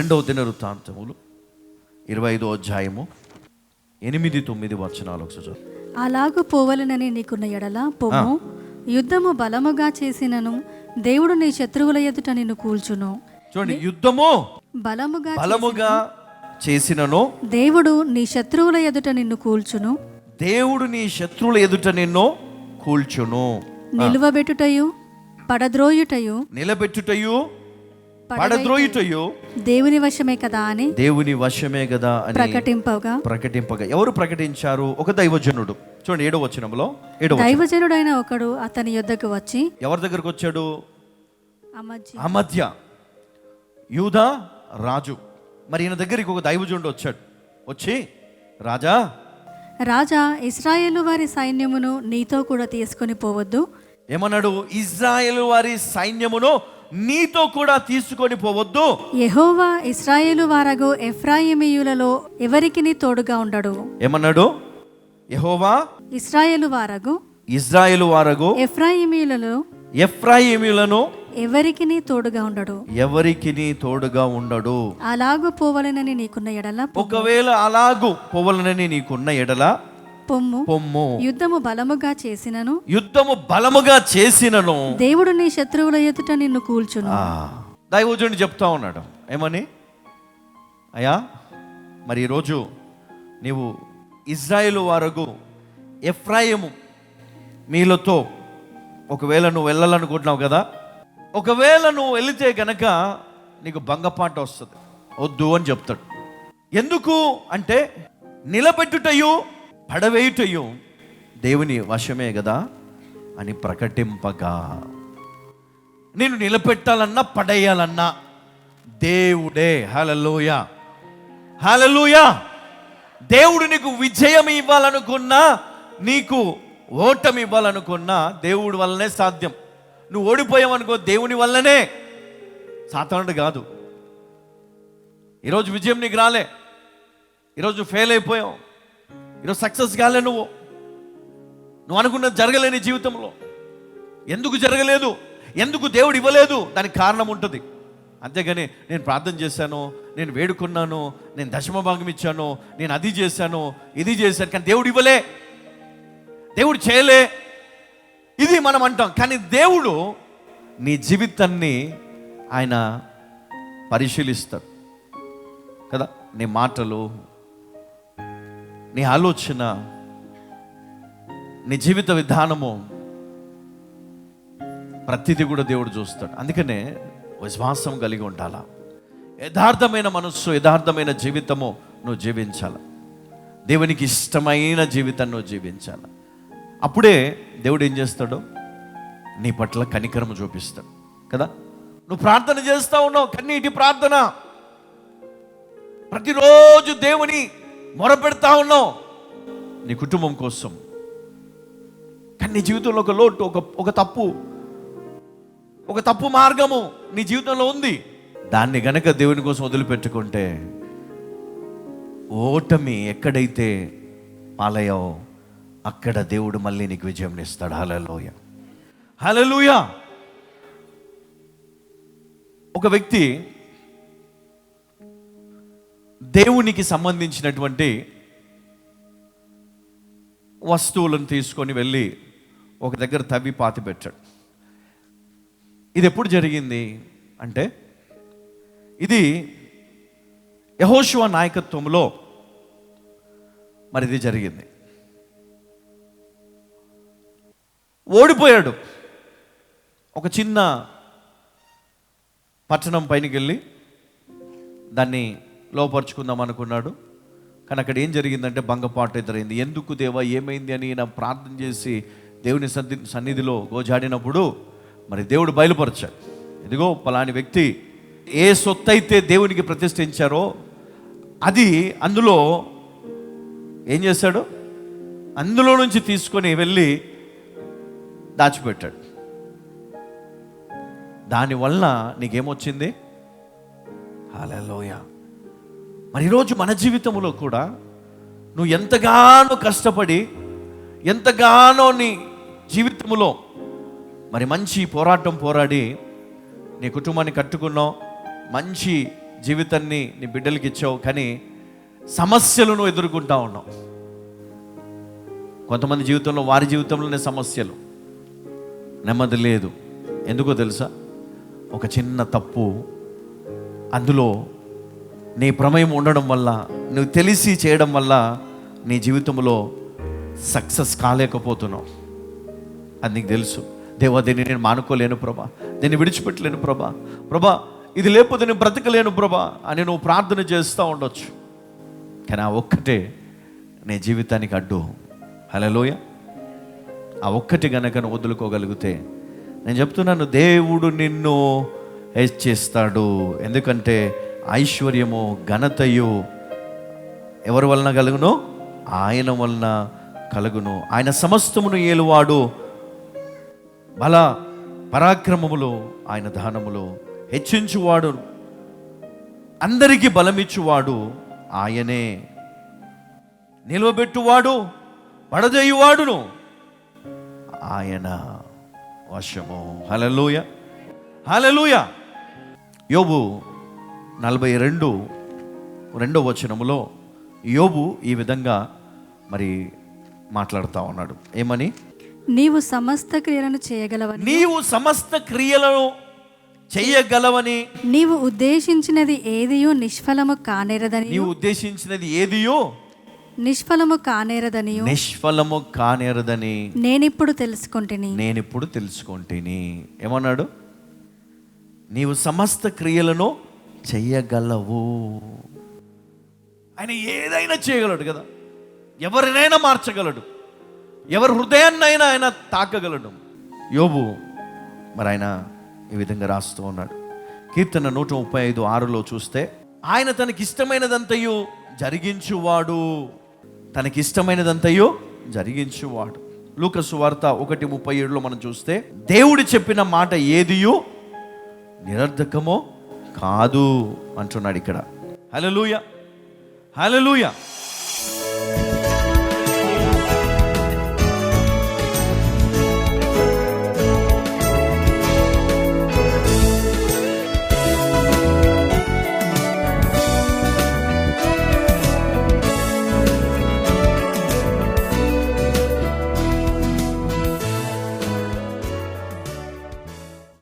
రెండవ దినవృత్తాంతములు 25వ అధ్యాయము 8-9 వచనాలు ఒకసారి. అలాగు పోవలనని నీకున్న ఎడల పొమ్ము, యుద్ధము బలముగా చేసినను దేవుడు నీ శత్రువుల ఎదుట నిన్ను కూల్చును. చూడండి, యుద్ధము బలముగా చేసినను దేవుడు నీ శత్రువుల ఎదుట నిన్ను కూల్చును. దేవుడు నీ శత్రువుల ఎదుట నిన్ను కూల్చును. నిలువబెట్టుటయు పడద్రోయుటయు పడద్రోయుటయు దేవుని వశమే కదా అని ప్రకటింపగా ఎవరు ప్రకటించారు? ఒక దైవజనుడు. చూడండి 7వ వచనంలో, దైవజనుడైన ఒకడు అతని యొద్దకు వచ్చి, ఎవరి దగ్గరకు వచ్చాడు? అమధ్య యూదా రాజు. మరి ఈయన దగ్గరికి ఒక దైవజనుడు వచ్చాడు. వచ్చి, రాజా ఇశ్రాయేలు వారి సైన్యమును నీతో కూడా తీసుకొని పోవద్దు. ఏమన్నాడు? ఇశ్రాయేలు వారి సైన్యమును నీతో కూడా తీసుకొని పోవద్దు. యెహోవా ఇశ్రాయేలు వారగు ఎఫ్రాయిమీయులలో ఎవరికిని తోడుగా ఉండడు. ఏమన్నాడు? యెహోవా ఇశ్రాయేలు వారగు ఎఫ్రాయిమీయులను ఎవరికిని తోడుగా ఉండడు. అలాగు పోవలనని నీకున్న ఎడల, ఒకవేళ అలాగు పోవలనని నీకున్న ఎడల పొమ్ము, యుద్ధము బలముగా చేసినను దేవుడు నీ శత్రువుల ఎదుట నిన్ను కూల్చును. దైవజనుడు చెప్తా ఉన్నాడు. ఏమని? అయ్యా, మరి ఈరోజు నీవు ఇజ్రాయేలు వారగు ఎఫ్రాయిము మీలతో ఒకవేళ నువ్వు వెళ్ళాలనుకుంటున్నావు కదా, ఒకవేళ నువ్వు వెళితే గనక నీకు భంగపాట వస్తుంది, వద్దు అని చెప్తాడు. ఎందుకు అంటే, నిలబెట్టుటయు పడవేయుటయు దేవుని వశమే కదా అని ప్రకటింపగా. నేను నిలబెట్టాలన్నా పడేయాలన్నా దేవుడే. హల్లెలూయా, హల్లెలూయా. దేవుడు నీకు విజయం ఇవ్వాలనుకున్నా, నీకు ఓటమి ఇవ్వాలనుకున్నా దేవుడి వల్లనే సాధ్యం. నువ్వు ఓడిపోయావనుకో, దేవుని వల్లనే, సాధారణ కాదు. ఈరోజు విజయం నీకు రాలే, ఈరోజు ఫెయిల్ అయిపోయావు, ఈరోజు సక్సెస్ కాలే, నువ్వు అనుకున్నది జరగలేని జీవితంలో. ఎందుకు జరగలేదు? ఎందుకు దేవుడు ఇవ్వలేదు? దానికి కారణం ఉంటుంది. అంతేగాని నేను ప్రార్థన చేశాను, నేను వేడుకున్నాను, నేను దశమ భాగం ఇచ్చాను, నేను అది చేశాను, ఇది చేశాను, కానీ దేవుడు ఇవ్వలే, దేవుడు చేయలే, ఇది మనం అంటాం. కానీ దేవుడు నీ జీవితాన్ని ఆయన పరిశీలిస్తాడు కదా. నీ మాటలు, నీ ఆలోచన, నీ జీవిత విధానము, ప్రతిదీ కూడా దేవుడు చూస్తాడు. అందుకనే విశ్వాసం కలిగి ఉండాలా, యథార్థమైన మనస్సు, యథార్థమైన జీవితము నువ్వు జీవించాల, దేవునికి ఇష్టమైన జీవితాన్ని నువ్వు జీవించాల. అప్పుడే దేవుడు ఏం చేస్తాడో నీ పట్ల కనికరము చూపిస్తాడు కదా. నువ్వు ప్రార్థన చేస్తూ ఉన్నావు, కన్నీటి ప్రార్థన, ప్రతిరోజు దేవుని మొరపెడతా ఉన్నావు నీ కుటుంబం కోసం, కానీ నీ జీవితంలో ఒక లోటు, ఒక తప్పు మార్గము నీ జీవితంలో ఉంది. దాన్ని గనక దేవుని కోసం వదిలిపెట్టుకుంటే, ఓటమి ఎక్కడైతే పాలయ్యావో అక్కడ దేవుడు మళ్ళీ నీకు విజయం ఇస్తాడు. హల్లెలూయా, హల్లెలూయా. ఒక వ్యక్తి దేవునికి సంబంధించినటువంటి వస్తువులను తీసుకొని వెళ్ళి ఒక దగ్గర తవ్వి పాతి పెట్టాడు. ఇది ఎప్పుడు జరిగింది అంటే, ఇది యెహోషువ నాయకత్వంలో మరి ఇది జరిగింది. ఓడిపోయాడు. ఒక చిన్న పట్టణం పైనకి వెళ్ళి దాన్ని లోపరుచుకుందాం అనుకున్నాడు. కానీ అక్కడ ఏం జరిగిందంటే భంగపాటు ఎదురైంది. ఎందుకు దేవా, ఏమైంది అని నా ప్రార్థన చేసి దేవుని సన్నిధిలో గోజాడినప్పుడు మరి దేవుడు బయలుపరిచాడు. ఇదిగో పలాని వ్యక్తి ఏ సొత్తు అయితే దేవునికి ప్రతిష్ఠించారో అది అందులో ఏం చేశాడు, అందులో నుంచి తీసుకొని వెళ్ళి దాచిపెట్టాడు. దానివల్ల నీకేమొచ్చింది? హల్లెలూయా. మరి ఈరోజు మన జీవితంలో కూడా నువ్వు ఎంతగానో కష్టపడి, ఎంతగానో నీ జీవితంలో మరి మంచి పోరాటం పోరాడి నీ కుటుంబాన్ని కట్టుకున్నావు, మంచి జీవితాన్ని నీ బిడ్డలకి ఇచ్చావు, కానీ సమస్యలను ఎదుర్కొంటా ఉన్నావు. కొంతమంది జీవితంలో వారి జీవితంలోనే సమస్యలు, నెమ్మది లేదు. ఎందుకో తెలుసా? ఒక చిన్న తప్పు, అందులో నీ ప్రమేయం ఉండడం వల్ల, నువ్వు తెలిసి చేయడం వల్ల నీ జీవితంలో సక్సెస్ కాలేకపోతున్నావు. అది నీకు తెలుసు. దేవా, దీన్ని నేను మానుకోలేను ప్రభా, దీన్ని విడిచిపెట్టలేను ప్రభా, ఇది లేకపోతే నేను బ్రతకలేను ప్రభా అని నువ్వు ప్రార్థన చేస్తూ ఉండొచ్చు. కానీ ఆ ఒక్కటే నీ జీవితానికి అడ్డు. హల్లెలూయా. ఆ ఒక్కటి గనక నువ్వు వదులుకోగలిగితే, నేను చెప్తున్నాను, దేవుడు నిన్ను హెచ్చిస్తాడు. ఎందుకంటే ఐశ్వర్యము ఘనతయు ఎవరి వలన కలుగును? ఆయన వలన కలుగును. ఆయన సమస్తమును ఏలువాడు. బల పరాక్రమములు ఆయన దానములు హెచ్చించువాడు, అందరికీ బలమిచ్చువాడు ఆయనే. నిలవబెట్టువాడు, పడదేయువాడును ఆయన వశము. హల్లెలూయా, హల్లెలూయా. యోబు 42:2 వచనములో యోబు ఈ విధంగా మరి మాట్లాడుతూ ఉన్నాడు. ఏమని? నీవు సమస్త క్రియలను చేయగలవని, నీవు సమస్త క్రియలను చేయగలవని, నీవు ఉద్దేశించినది ఏదియో నిష్ఫలము కానేరదని, నీవు ఉద్దేశించినది ఏదియో నిష్ఫలము కానేరదని, నిష్ఫలము కానేరదని నేనిప్పుడు తెలుసుకొంటిని. ఏమన్నాడు? నీవు సమస్త క్రియలను చెయ్యగలవు. ఆయన ఏదైనా చేయగలడు కదా, ఎవరినైనా మార్చగలడు, ఎవరి హృదయాన్నైనా ఆయన తాకగలడు. యోబు మరి ఆయన ఈ విధంగా రాస్తూ ఉన్నాడు. కీర్తన 135:6 చూస్తే, ఆయన తనకిష్టమైనదంతయు జరిగించువాడు, తనకిష్టమైనదంతయు జరిగించువాడు. లూకా సువార్త 1:37 మనం చూస్తే, దేవుడు చెప్పిన మాట ఏదియు నిరర్ధకమో కాదు అంటున్నాడు ఇక్కడ. హల్లెలూయా, హల్లెలూయా.